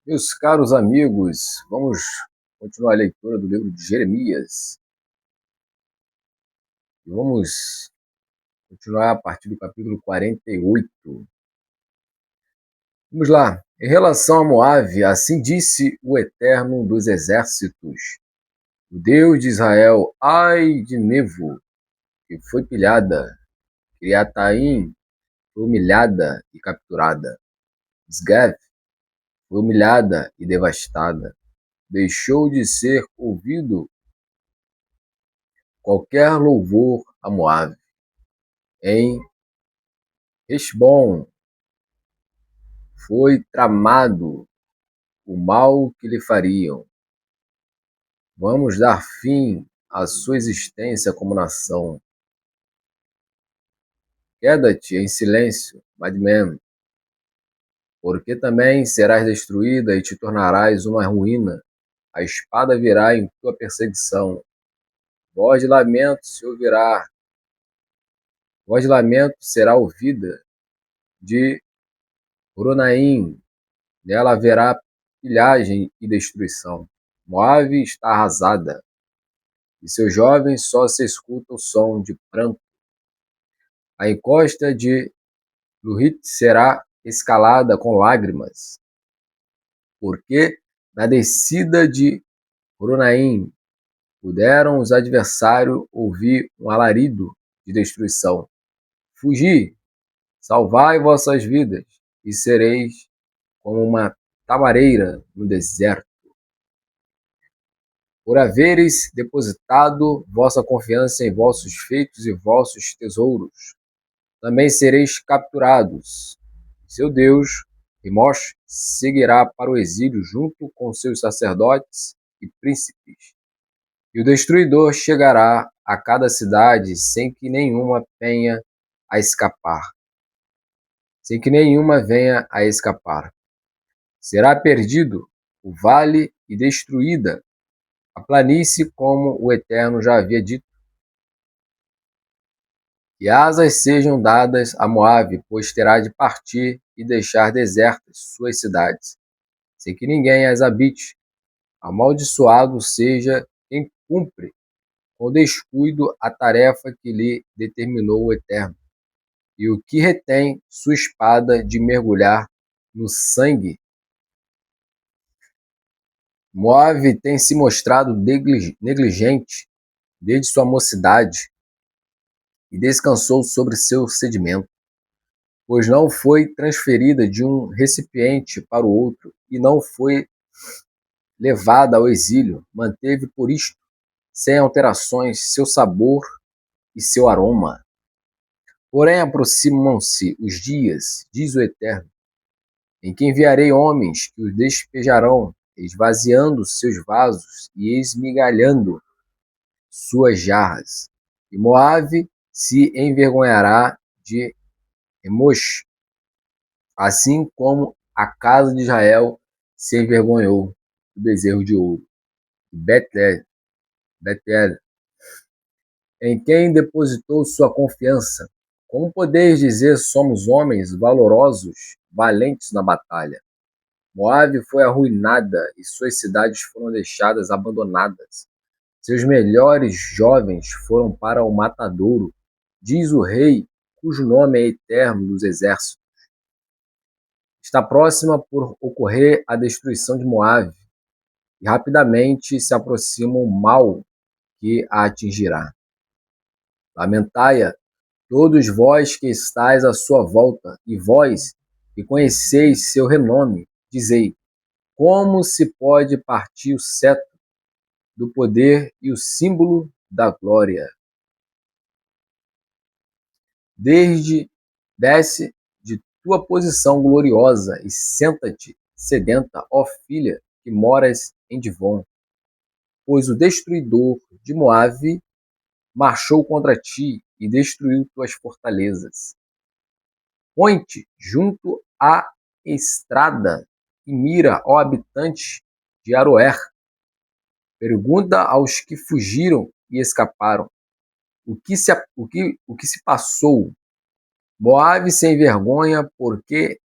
Meus caros amigos, vamos continuar a leitura do livro de Jeremias. E vamos continuar a partir do capítulo 48. Vamos lá. Em relação a Moabe, assim disse o Eterno dos Exércitos, o Deus de Israel: ai de Nevo, que foi pilhada, Criataim foi humilhada e capturada, Sgaf foi humilhada e devastada. Deixou de ser ouvido qualquer louvor a Moabe. Em Hesbom foi tramado o mal que lhe fariam. Vamos dar fim à sua existência como nação. Queda-te em silêncio, Madmen, porque também serás destruída e te tornarás uma ruína. A espada virá em tua perseguição. Voz de lamento se ouvirá. Voz de lamento será ouvida de Horonaim. Nela haverá pilhagem e destruição. Moabe está arrasada, e seus jovens só se escuta o som de pranto. A encosta de Luhit será escalada com lágrimas, porque na descida de Horonaim puderam os adversários ouvir um alarido de destruição. Fugi, salvai vossas vidas, e sereis como uma tamareira no deserto. Por haveres depositado vossa confiança em vossos feitos e vossos tesouros, também sereis capturados. Seu Deus, Rimosh, seguirá para o exílio junto com seus sacerdotes e príncipes. E o destruidor chegará a cada cidade sem que nenhuma venha a escapar. Sem que nenhuma venha a escapar. Será perdido o vale e destruída a planície, como o Eterno já havia dito. E asas sejam dadas a Moabe, pois terá de partir e deixar desertas suas cidades, sem que ninguém as habite. Amaldiçoado seja quem cumpre com descuido a tarefa que lhe determinou o Eterno, e o que retém sua espada de mergulhar no sangue. Moabe tem se mostrado negligente desde sua mocidade, e descansou sobre seu sedimento, pois não foi transferida de um recipiente para o outro, e não foi levada ao exílio, manteve por isto, sem alterações, seu sabor e seu aroma. Porém aproximam-se os dias, diz o Eterno, em que enviarei homens que os despejarão, esvaziando seus vasos e esmigalhando suas jarras. E Moabe se envergonhará de Emosh, assim como a casa de Israel se envergonhou do bezerro de ouro. Betel, em quem depositou sua confiança. Como podeis dizer, somos homens valorosos, valentes na batalha? Moabe foi arruinada e suas cidades foram deixadas abandonadas. Seus melhores jovens foram para o matadouro, diz o rei, cujo nome é Eterno dos Exércitos. Está próxima por ocorrer a destruição de Moabe, e rapidamente se aproxima o mal que a atingirá. Lamentai-a, todos vós que estáis à sua volta, e vós que conheceis seu renome, dizei: como se pode partir o cetro do poder e o símbolo da glória? Desce de tua posição gloriosa e senta-te sedenta, ó filha, que moras em Divon, pois o destruidor de Moabe marchou contra ti e destruiu tuas fortalezas. Põe-te junto à estrada e mira, ó habitante de Aroer. Pergunta aos que fugiram e escaparam. O que se passou? Moabe sem vergonha, porque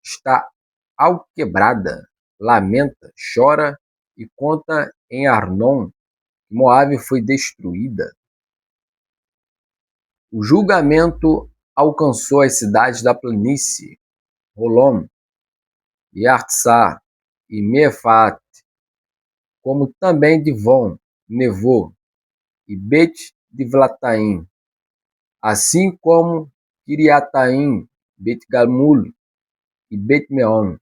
está alquebrada. lamenta, chora e conta em Arnon que Moabe foi destruída. O julgamento alcançou as cidades da planície, Holom, e Artsá e Mefaat, como também Divon, Nevô e Bet-Divlataim, assim como Kiriataim, Bet-Gamul e Bet-Meon,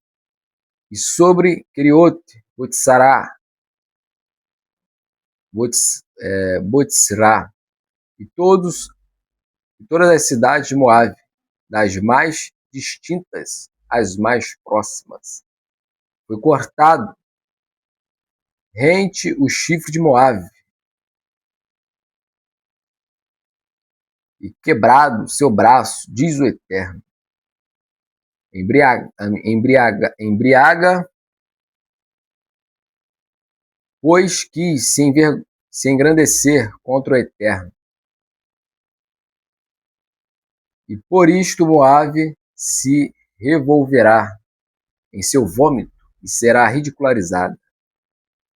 e sobre Criot, Botsará, Botsra, e todas as cidades de Moabe, das mais distintas às mais próximas. Foi cortado rente o chifre de Moabe, e quebrado seu braço, diz o Eterno. Embriaga, pois quis se engrandecer contra o Eterno. E por isto Moabe se revolverá em seu vômito e será ridicularizada.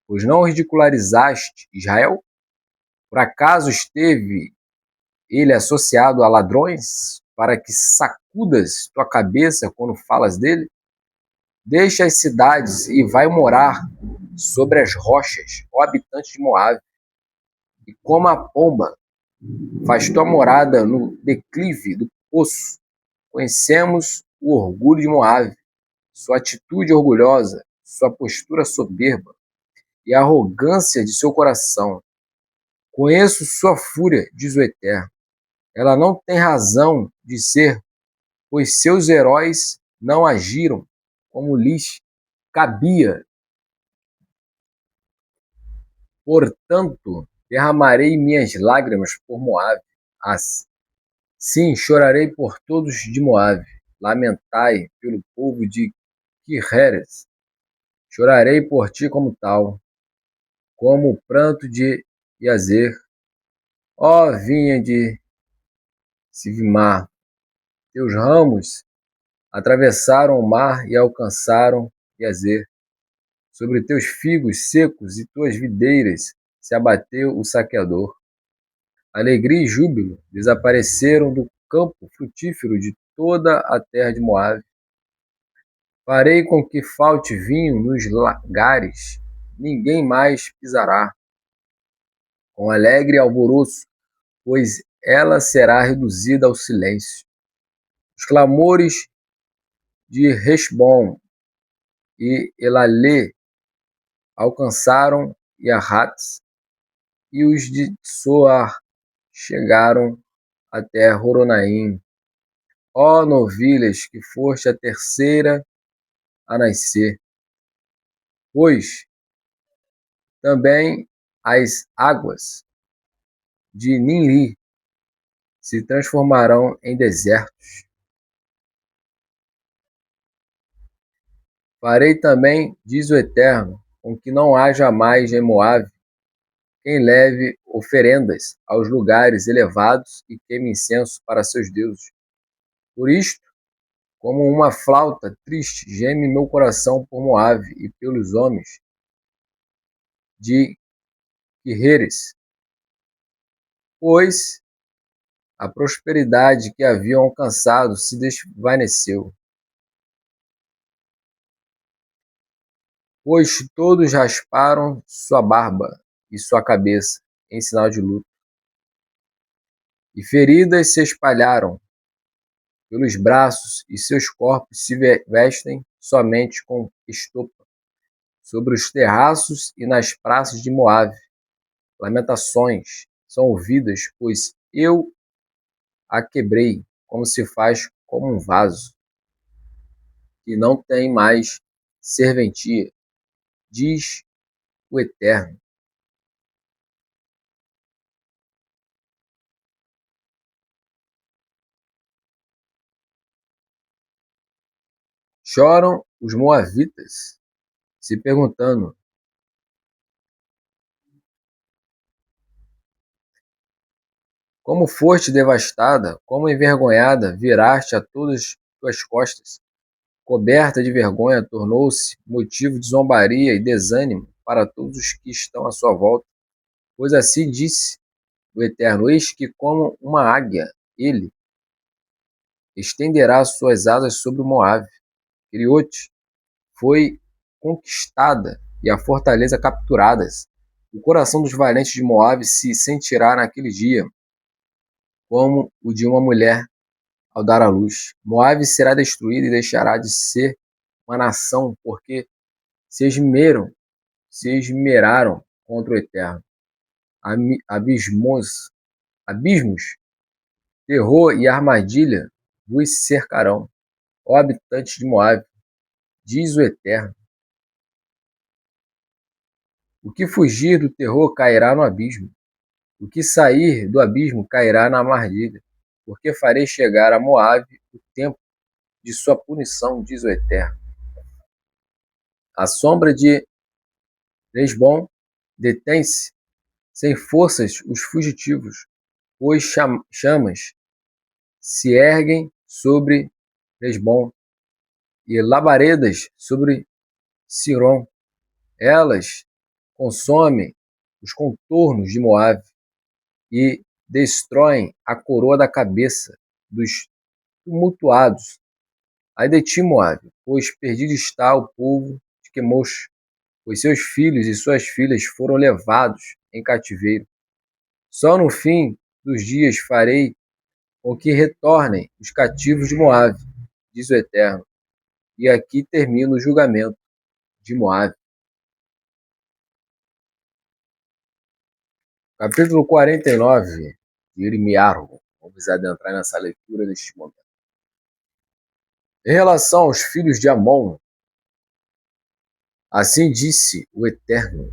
Pois não ridicularizaste Israel? Por acaso esteve ele associado a ladrões, para que sacudas tua cabeça quando falas dele? Deixa as cidades e vai morar sobre as rochas, ó habitante de Moabe, e como a pomba, faz tua morada no declive do poço. Conhecemos o orgulho de Moabe, sua atitude orgulhosa, sua postura soberba e a arrogância de seu coração. Conheço sua fúria, diz o Eterno. Ela não tem razão de ser, pois seus heróis não agiram como lhes cabia. Portanto, derramarei minhas lágrimas por Moabe. Sim, chorarei por todos de Moabe. Lamentai pelo povo de Quireres. Chorarei por ti como tal, como o pranto de Iazer. Ó vinha de Sivimar, teus ramos atravessaram o mar e alcançaram Iazer. Sobre teus figos secos e tuas videiras se abateu o saqueador. Alegria e júbilo desapareceram do campo frutífero de toda a terra de Moabe. Farei com que falte vinho nos lagares, ninguém mais pisará. Com alegre alvoroço, pois ela será reduzida ao silêncio. Os clamores de Heshbon e Elalê alcançaram Yahatz, e os de Soar chegaram até Horonaim. Ó novilhas, que foste a terceira a nascer, pois também as águas de Ninri se transformarão em desertos. Farei também, diz o Eterno, com que não haja mais em Moabe quem leve oferendas aos lugares elevados e queime incenso para seus deuses. Por isto, como uma flauta triste, geme meu coração por Moabe e pelos homens de Quireres, pois a prosperidade que haviam alcançado se desvaneceu. Pois todos rasparam sua barba e sua cabeça em sinal de luto, e feridas se espalharam pelos braços, e seus corpos se vestem somente com estopa. Sobre os terraços e nas praças de Moabe, lamentações são ouvidas, pois eu a quebrei, como se faz como um vaso, que não tem mais serventia, diz o Eterno. Choram os moavitas, se perguntando: como foste devastada, como envergonhada, viraste a todas tuas costas. coberta de vergonha, tornou-se motivo de zombaria e desânimo para todos os que estão à sua volta. Pois assim disse o Eterno: eis que, como uma águia, ele estenderá suas asas sobre o Moabe. Queriote foi conquistada e a fortaleza capturadas. O coração dos valentes de Moabe se sentirá naquele dia como o de uma mulher ao dar à luz. Moabe será destruída e deixará de ser uma nação, porque se esmeraram contra o Eterno. Abismos, terror e armadilha vos cercarão, ó habitantes de Moabe, diz o Eterno. O que fugir do terror cairá no abismo, o que sair do abismo cairá na armadilha, porque farei chegar a Moabe o tempo de sua punição, diz o Eterno. A sombra de Hesbom detém-se, sem forças os fugitivos, pois chamas se erguem sobre Hesbom e labaredas sobre Siron. Elas consomem os contornos de Moabe e destroem a coroa da cabeça dos tumultuados. Ai de ti, Moabe, pois perdido está o povo de Quemosh, pois seus filhos e suas filhas foram levados em cativeiro. Só no fim dos dias farei com que retornem os cativos de Moabe, diz o Eterno. E aqui termina o julgamento de Moabe. Capítulo 49 de Irmiarro. Vamos adentrar nessa leitura neste momento. Em relação aos filhos de Amon, assim disse o Eterno: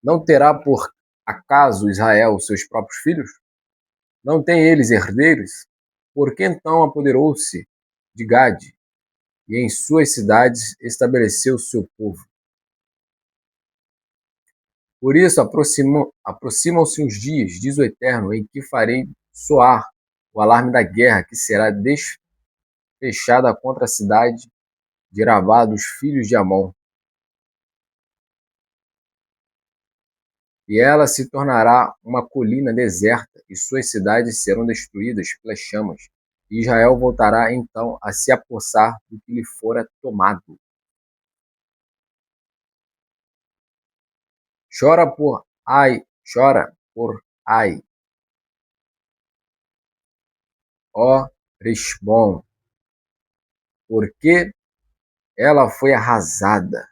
não terá por acaso Israel seus próprios filhos? Não tem eles herdeiros? Por que então apoderou-se de Gade e em suas cidades estabeleceu seu povo? Por isso aproximam-se os dias, diz o Eterno, em que farei soar o alarme da guerra, que será fechada contra a cidade de Rabá dos filhos de Amon. E ela se tornará uma colina deserta, e suas cidades serão destruídas pelas chamas. E Israel voltará então a se apossar do que lhe fora tomado. Chora por Ai, ó Rishbon, porque ela foi arrasada.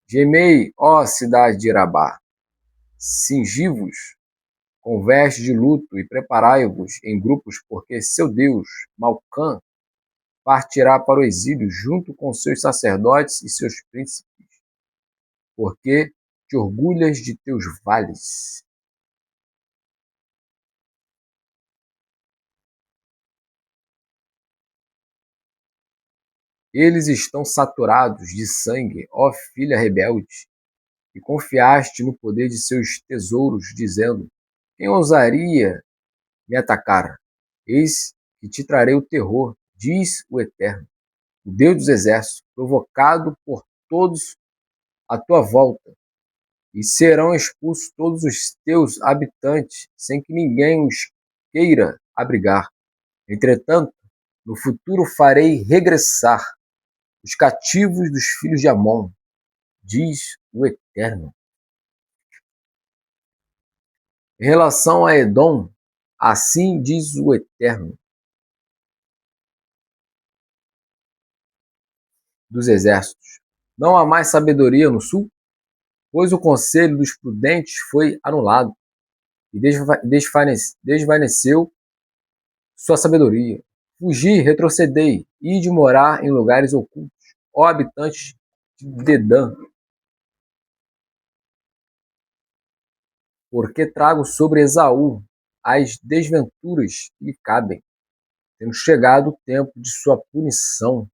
Gemei, ó cidade de Rabá, cingi-vos com vestes de luto e preparai-vos em grupos, porque seu Deus, Malcã, partirá para o exílio junto com seus sacerdotes e seus príncipes, porque te orgulhas de teus vales. Eles estão saturados de sangue, ó filha rebelde, e confiaste no poder de seus tesouros, dizendo: quem ousaria me atacar? Eis que te trarei o terror, diz o Eterno, o Deus dos exércitos, provocado por todos à tua volta, e serão expulsos todos os teus habitantes, sem que ninguém os queira abrigar. Entretanto, no futuro farei regressar os cativos dos filhos de Amon, diz o Eterno. Em relação a Edom, assim diz o Eterno dos exércitos: não há mais sabedoria no sul? Pois o conselho dos prudentes foi anulado, e desvaneceu sua sabedoria. Fugi, retrocedei, e de morar em lugares ocultos, ó habitantes de Dedã, porque trago sobre Esaú as desventuras que lhe cabem. Temos chegado o tempo de sua punição.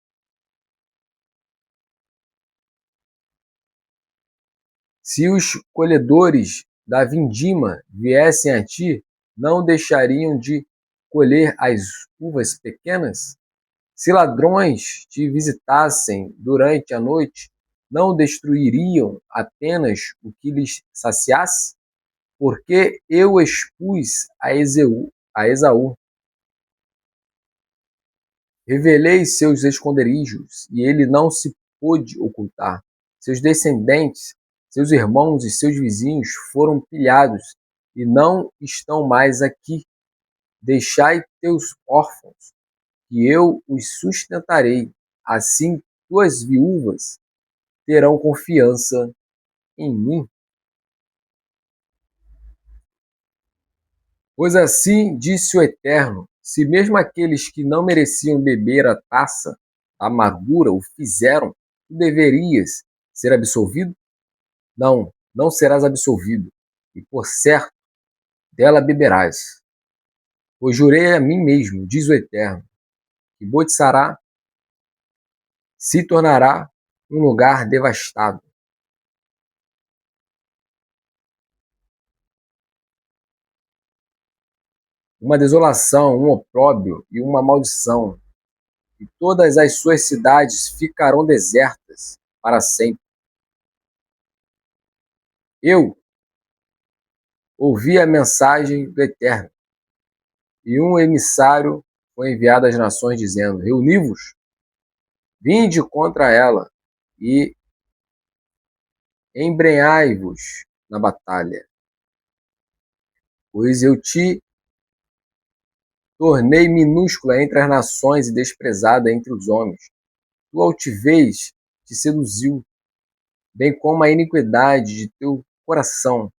Se os colhedores da vindima viessem a ti, não deixariam de colher as uvas pequenas? Se ladrões te visitassem durante a noite, não destruiriam apenas o que lhes saciasse? Porque eu expus a Esaú, revelei seus esconderijos, e ele não se pôde ocultar. Seus descendentes, seus irmãos e seus vizinhos foram pilhados e não estão mais aqui. Deixai teus órfãos, que eu os sustentarei. Assim tuas viúvas terão confiança em mim. Pois assim disse o Eterno: se mesmo aqueles que não mereciam beber a taça da amargura o fizeram, tu deverias ser absolvido? Não, não serás absolvido, e por certo dela beberás. Pois jurei a mim mesmo, diz o Eterno, que Botsará se tornará um lugar devastado, uma desolação, um opróbrio e uma maldição, e todas as suas cidades ficarão desertas para sempre. Eu ouvi a mensagem do Eterno, e um emissário foi enviado às nações, dizendo: reuni-vos, vinde contra ela, e embrenhai-vos na batalha, pois eu te tornei minúscula entre as nações e desprezada entre os homens. Tua altivez te seduziu, bem como a iniquidade de teu coração.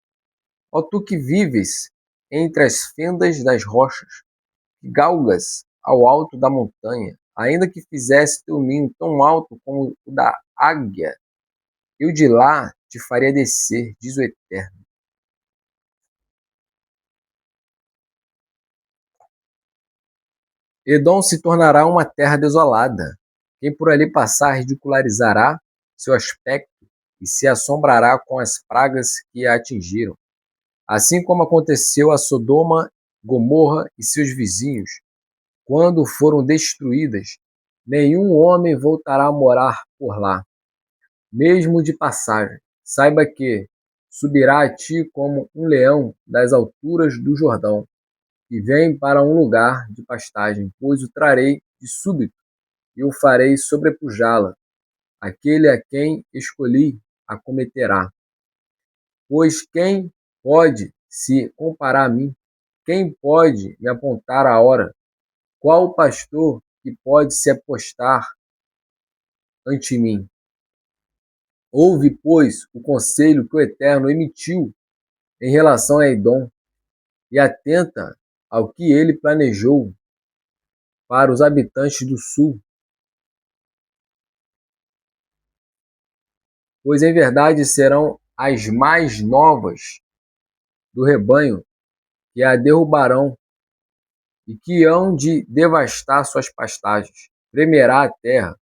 Ó tu que vives entre as fendas das rochas, que galgas ao alto da montanha, ainda que fizesse teu ninho tão alto como o da águia, eu de lá te faria descer, diz o Eterno. Edom se tornará uma terra desolada. Quem por ali passar ridicularizará seu aspecto e se assombrará com as pragas que a atingiram. Assim como aconteceu a Sodoma, Gomorra e seus vizinhos, quando foram destruídas, nenhum homem voltará a morar por lá, mesmo de passagem. Saiba que subirá a ti como um leão das alturas do Jordão, e vem para um lugar de pastagem, pois o trarei de súbito e o farei sobrepujá-la. Aquele a quem escolhi acometerá. Pois quem pode se comparar a mim? Quem pode me apontar a hora? Qual o pastor que pode se apostar ante mim? Ouve, pois, o conselho que o Eterno emitiu em relação a Edom, e atenta ao que ele planejou para os habitantes do sul, pois em verdade serão as mais novas do rebanho que a derrubarão e que hão de devastar suas pastagens. Tremerá a terra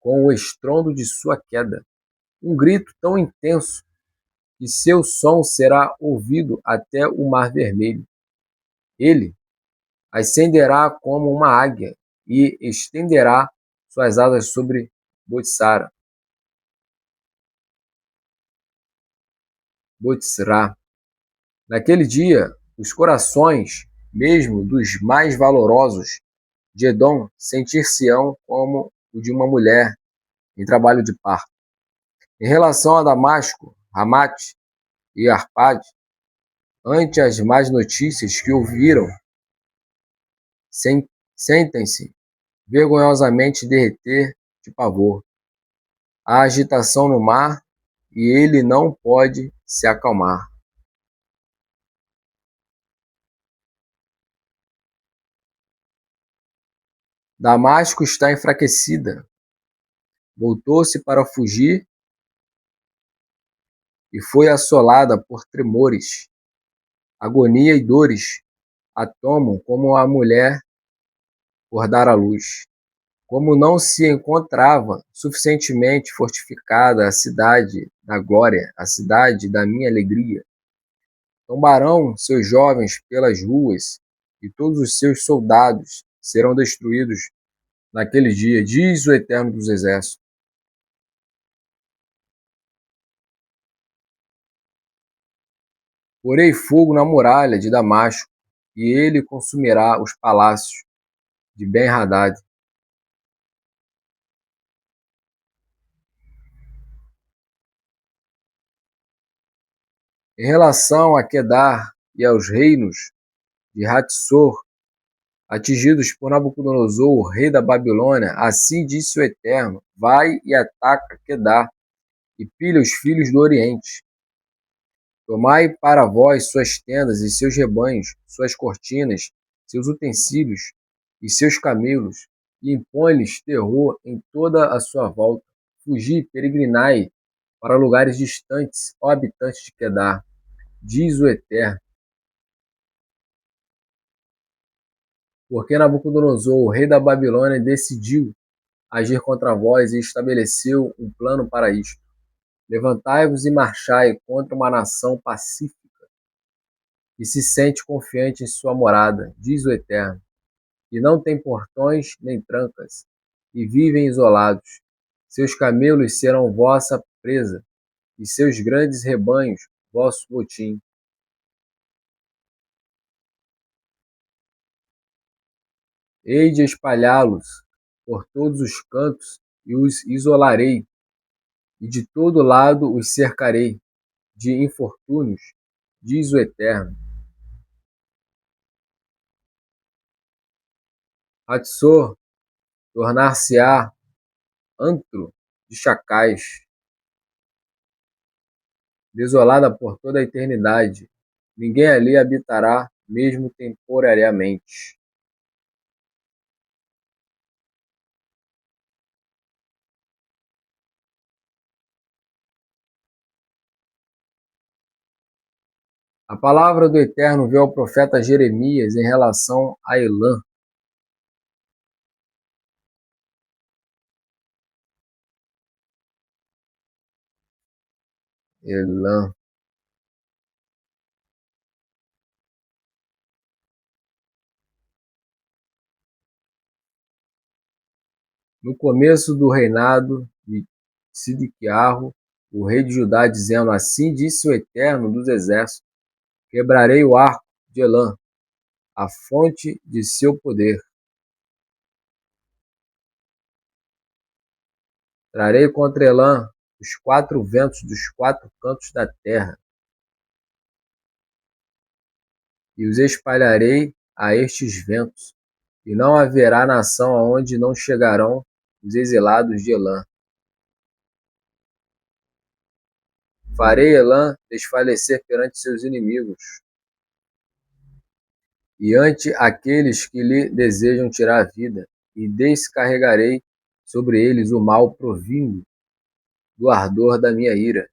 com o estrondo de sua queda, um grito tão intenso que seu som será ouvido até o Mar Vermelho. Ele ascenderá como uma águia e estenderá suas asas sobre Botsara, Botsra. Naquele dia, os corações, mesmo dos mais valorosos de Edom, sentir-se-ão como o de uma mulher em trabalho de parto. Em relação a Damasco, Ramate e Arpade, ante as más notícias que ouviram, sentem-se vergonhosamente derreter de pavor. Há agitação no mar e ele não pode se acalmar. Damasco está enfraquecida, voltou-se para fugir e foi assolada por tremores. Agonia e dores a tomam como a mulher por dar à luz. Como não se encontrava suficientemente fortificada a cidade da glória, a cidade da minha alegria, tombarão seus jovens pelas ruas e todos os seus soldados serão destruídos naquele dia, diz o Eterno dos Exércitos. Porei fogo na muralha de Damasco, e ele consumirá os palácios de Ben-Hadad. Em relação a Quedar e aos reinos de Hatzor, atingidos por Nabucodonosor, o rei da Babilônia, assim disse o Eterno: vai e ataca Quedar, e pilha os filhos do Oriente. Tomai para vós suas tendas e seus rebanhos, suas cortinas, seus utensílios e seus camelos, e impõe-lhes terror em toda a sua volta. Fugi, peregrinai para lugares distantes, ó habitantes de Quedar, diz o Eterno. Porque Nabucodonosor, o rei da Babilônia, decidiu agir contra vós e estabeleceu um plano para isto. Levantai-vos e marchai contra uma nação pacífica e se sente confiante em sua morada, diz o Eterno, e não tem portões nem trancas, e vivem isolados. Seus camelos serão vossa presa, e seus grandes rebanhos vosso botim. Hei de espalhá-los por todos os cantos e os isolarei, e de todo lado os cercarei de infortúnios, diz o Eterno. Hatzor tornar-se-á antro de chacais, desolada por toda a eternidade. Ninguém ali habitará, mesmo temporariamente. A palavra do Eterno veio ao profeta Jeremias em relação a Elã. Elã. No começo do reinado de Sidiquiarro, o rei de Judá, dizendo: assim disse o Eterno dos Exércitos: quebrarei o arco de Elã, a fonte de seu poder. Trarei contra Elã os quatro ventos dos quatro cantos da terra, e os espalharei a estes ventos, e não haverá nação aonde não chegarão os exilados de Elã. Farei Elã desfalecer perante seus inimigos, e ante aqueles que lhe desejam tirar a vida, e descarregarei sobre eles o mal provindo do ardor da minha ira,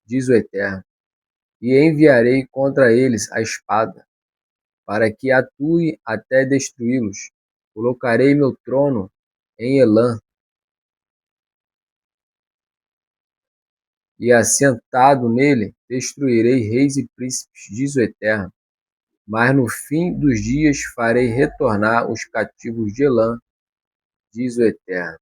diz o Eterno, e enviarei contra eles a espada, para que atue até destruí-los. Colocarei meu trono em Elã, e assentado nele destruirei reis e príncipes, diz o Eterno. Mas no fim dos dias farei retornar os cativos de Elã, diz o Eterno.